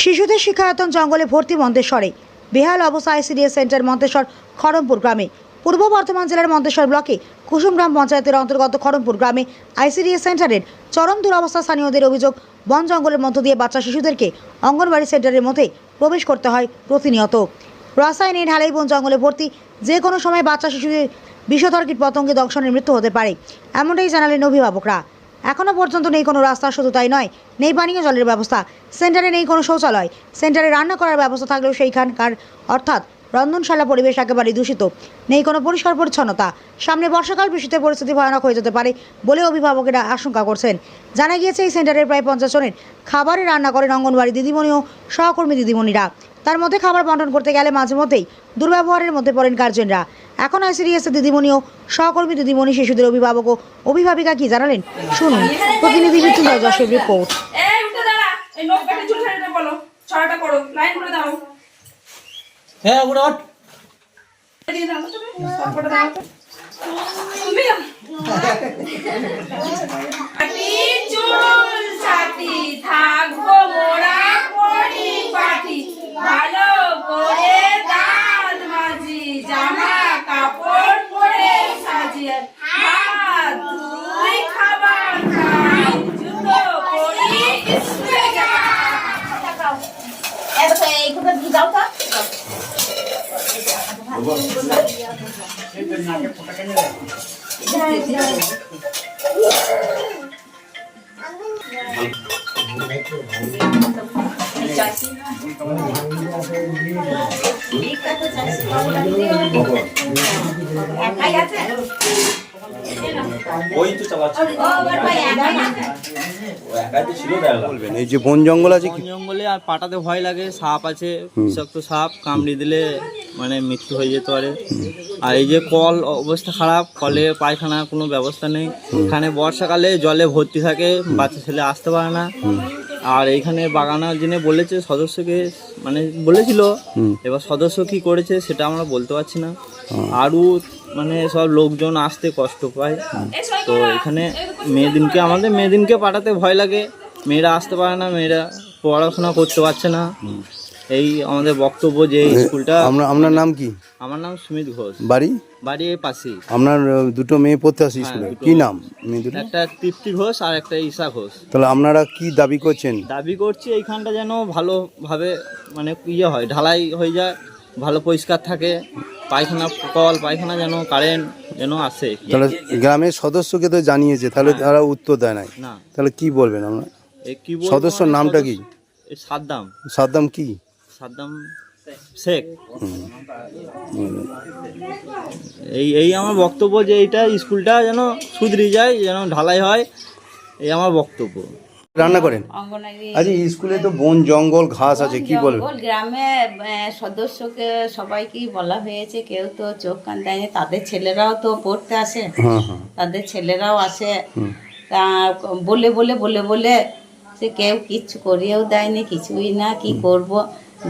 শিশুদের শিক্ষায়তন জঙ্গলে ভর্তি মন্তেশ্বরে। বেহাল অবস্থা আইসিডিএস সেন্টার মন্তেশ্বর খড়মপুর গ্রামে। পূর্ব বর্ধমান জেলার মন্তেশ্বর ব্লকে কুসুমগ্রাম পঞ্চায়েতের অন্তর্গত খড়মপুর গ্রামে আইসিডিএস সেন্টারের চরম দুরবস্থা। স্থানীয়দের অভিযোগ, বন জঙ্গলের মধ্য দিয়ে বাচ্চা শিশুদেরকে অঙ্গনবাড়ি সেন্টারের মধ্যে প্রবেশ করতে হয় প্রতিনিয়ত। রাস্তায় নেই ঢালাই, বন জঙ্গলে ভর্তি। যে কোনো সময় বাচ্চা শিশুদের বিষধর কীট পতঙ্গে দংশনের মৃত্যু হতে পারে, এমনটাই জানালেন অভিভাবকরা। এখনও পর্যন্ত নেই কোনো রাস্তা, শুধু তাই নয়, নেই পানীয় জলের ব্যবস্থা। সেন্টারে নেই কোনো শৌচালয়। সেন্টারে রান্না করার ব্যবস্থা থাকলেও সেইখানকার অর্থাৎ রন্ধনশালা পরিবেশ একেবারেই দূষিত। নেই কোনো পরিষ্কার পরিচ্ছন্নতা। সামনে বর্ষাকাল, বৃষ্টিতে পরিস্থিতি ভয়ানক হয়ে যেতে পারে বলে অভিভাবকেরা আশঙ্কা করছেন। জানা গিয়েছে, এই সেন্টারের প্রায় 50 জনের খাবারে রান্না করেন অঙ্গনবাড়ি দিদিমণি ও সহকর্মী দিদিমণিরা। তার মধ্যে খাবার বন্টন করতে গেলে মাঝে মধ্যেই দুর্ব্যবহারের মধ্যে পড়েন গার্জেনরা। এখন আইসিডিএস দিদিমণি ও সহকর্মী দিদিমণি শিশুদের অভিভাবক ও অভিভাবিকা কি জানালেন শুনুন। প্রতিনিধি মৃত্যুঞ্জয় যশের রিপোর্ট। ভালো করে দাঁত মাজি, জামা কাপড় পরে সাজিয়ে, হাত ধুই, খাবার খাই, জুতো পরি, স্কুলে এই যে বন জঙ্গল আছে, বন জঙ্গলে আর পাটাতে ভয় লাগে, সাপ আছে, বিষাক্ত সাপ, কামড়ে দিলে মানে মৃত্যু হয়ে যেতে পারে। আর এই যে কল অবস্থা খারাপ, কলে পায়খানা কোনো ব্যবস্থা নেই। এখানে বর্ষাকালে জলে ভর্তি থাকে, বাচ্চা ছেলে আসতে পারে না। আর এইখানে বাগানার যিনি বলেছে সদস্যকে, মানে বলেছিল, এবার সদস্য কি করেছে সেটা আমরা বলতে পারছি না। আরও মানে সব লোকজন আসতে কষ্ট পায়। তো এখানে আমাদের মেয়েদিনকে পাঠাতে ভয় লাগে, মেয়েরা আসতে পারে না, মেয়েরা পড়াশোনা করতে পারছে না। এই আমাদের বক্তব্য যে স্কুলটা। আপনার নাম কি? আমার নাম সুমিত ঘোষ। বাড়ি এই পাশেই। আপনার দুটো মেয়ে পড়তে আসে স্কুলে, কি নাম? একটা তৃপ্তি ঘোষ আর একটা ঈশা ঘোষ। তাহলে আপনারা কি দাবি করছেন? দাবি করছি এইখানটা যেন ভালোভাবে মানে হয়, ঢালাই হয়ে যায়, ভালো পরিষ্কার থাকে, পায়খানা কল পায়খানা যেন, কারেন্ট যেন আসে। তাহলে গ্রামের সদস্যকে তো জানিয়েছে, তাহলে তারা উত্তর দেয় নাই। না, তাহলে কি বলবেন আপনার? সদস্যর নামটা কি? সাদ্দাম কি? সাদ্দাম শেখ। এই আমার বক্তব্য যে এইটা স্কুলটা যেন শুধরে যায়, যেন ঢালাই হয়, এই আমার বক্তব্য। রান্না করেন? আচ্ছা, স্কুলে তো বন জঙ্গল ঘাস আছে, কি বলবেন? গ্রামে সদস্যকে সবাইকেই বলা হয়েছে, কেউ তো চোখ কান দেয়নি। তাদের ছেলেরাও তো পড়তে আসে, তাদের ছেলেরাও আসে। তা বলে বলে বলে বলে সে কেউ কিচ্ছু করিয়েও দেয়নি, কিছুই না। কি করব,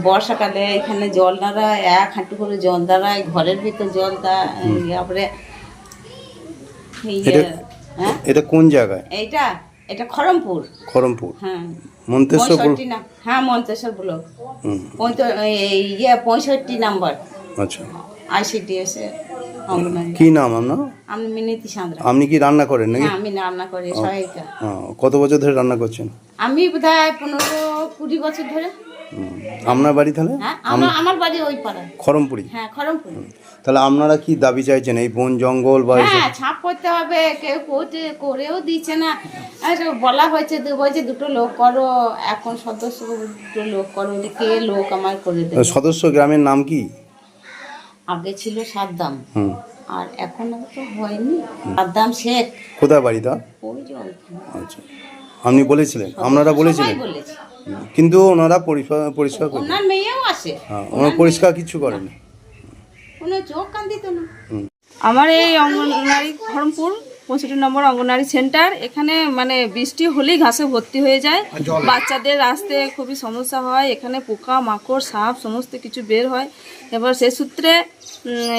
বর্ষাকালে এখানে জল দাঁড়ায়, 1 হাঁটু করে জল দাঁড়ায়, ঘরের ভিতর জল তারপরে। এটা কোন জায়গায়? এটা খড়মপুর। হ্যাঁ, মন্তেশ্বর না, হ্যাঁ মন্তেশ্বর ব্লক, 65 নাম্বার। আচ্ছা, আইসিডিএস অঙ্গনবাড়ি। কি নাম আপনার? আমি মিনতি সাঁতরা। আপনি কি রান্না করেন নাকি? হ্যাঁ, আমি রান্না করি, সহায়িকা। কত বছর ধরে রান্না করছেন? আমি বোধহয় 15-20 বছর ধরে। আপনার বাড়ি তাহলে? হ্যাঁ, আমার বাড়ি ওই পাড়ায়, খড়মপুরি। হ্যাঁ খড়মপুর। তাহলে আপনারা কি দাবি চাইছেন এই বন জঙ্গল বা? হ্যাঁ, ছাপ করতে হবে, কেউ করেও দিচ্ছে না। বলা হয়েছে, বলছে 2টো লোক করো, এখন সদস্য 2টো লোক করো, কে লোক আমার করে দেবে? সদস্য গ্রামের নাম কি? আগে ছিল সাদ্দাম, আর এখন তো হয়নি। সাদ্দাম শেখ। কোথায় বাড়ি তা? ওই যে। আচ্ছা, আপনি বলেছিলেন, আপনারা বলেছিলেন, কিন্তু ওনারা পরিষ্কার করেন? ওনার মেয়েও আসে, ওনারা পরিষ্কার কিছু করেন না, কোনো চোখ কান দিত না। আমার এই অঙ্গনবাড়ি খড়মপুর 65 নম্বর অঙ্গনবাড়ি সেন্টার। এখানে মানে বৃষ্টি হলেই ঘাসে ভর্তি হয়ে যায়, বাচ্চাদের আসতে খুবই সমস্যা হয়। এখানে পোকা মাকড় সাপ সমস্ত কিছু বের হয়। এবার সেই সূত্রে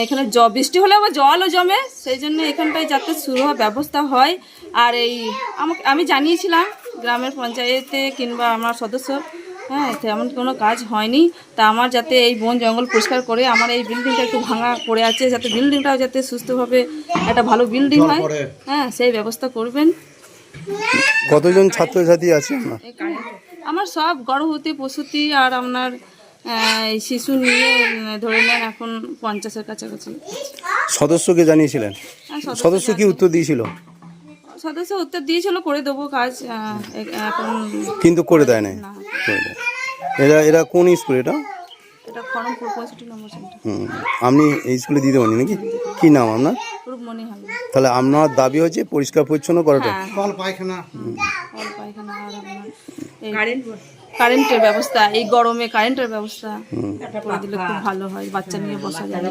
এখানে বৃষ্টি হলে আবার জলও জমে, সেই জন্য এখানটায় যাতে সুরহ ব্যবস্থা হয়। আর আমি জানিয়েছিলাম গ্রামের পঞ্চায়েতে কিংবা আমার সদস্য হ্যাঁ তেমন কোনো কাজ হয়নি। তা আমার যাতে এই বন জঙ্গল পরিষ্কার করে আমার এই বিল্ডিংটা একটু ভাঙা পড়ে আছে, যাতে বিল্ডিংটাও যাতে সুস্থভাবে একটা ভালো বিল্ডিং হয়, হ্যাঁ সেই ব্যবস্থা করবেন। কতজন ছাত্রছাত্রী আছে আপনার? আমার সব গর্ভবতী প্রসূতি আর আপনার এই শিশু নিয়ে ধরে নেন এখন 50-এর কাছাকাছি। সদস্যকে জানিয়েছিলেন? হ্যাঁ, সদস্য কি উত্তর দিয়েছিল? সদস্য উত্তর দিয়েছিল করে দেবো কাজ, এখন কিন্তু করে দেয় নাই। না। করে দেয়। এরা কোন স্কুল এটা? এটা খড়মপুর 65 নম্বর সেন্টার। আপনি এই স্কুলে দিতে পারেন নাকি? কি নাম আপনার? রূপমণি হবে। তাহলে আপনার দাবি হচ্ছে পরিষ্কার পরিচ্ছন্ন করাটা। কল পায়খানা আর আপনার এই কারেন্টের ব্যবস্থা, এই গরমে কারেন্টের ব্যবস্থা করে দিলে খুব ভালো হয়, বাচ্চা নিয়ে বসা যাবে।